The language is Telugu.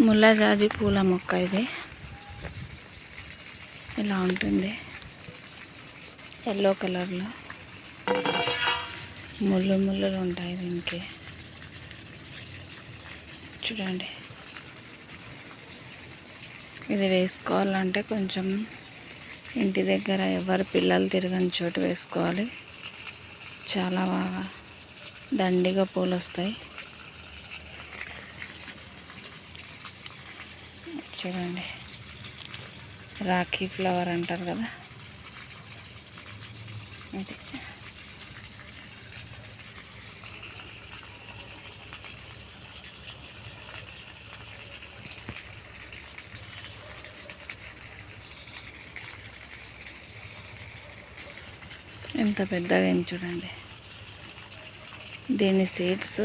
ముల్ల జాజి పూల మొక్క ఇది ఇలా ఉంటుంది. ఎల్లో కలర్లో ముళ్ళు ముళ్ళులు ఉంటాయి దీనికి. చూడండి, ఇది వేసుకోవాలంటే కొంచెం ఇంటి దగ్గర ఎవరు పిల్లలు తిరగని చోటు వేసుకోవాలి. చాలా బాగా దండిగా పూలు వస్తాయి. చూడండి, రాఖీ ఫ్లవర్ అంటారు కదా, ఇది ఎంత పెద్దగా అయింది చూడండి. దీని సీడ్స్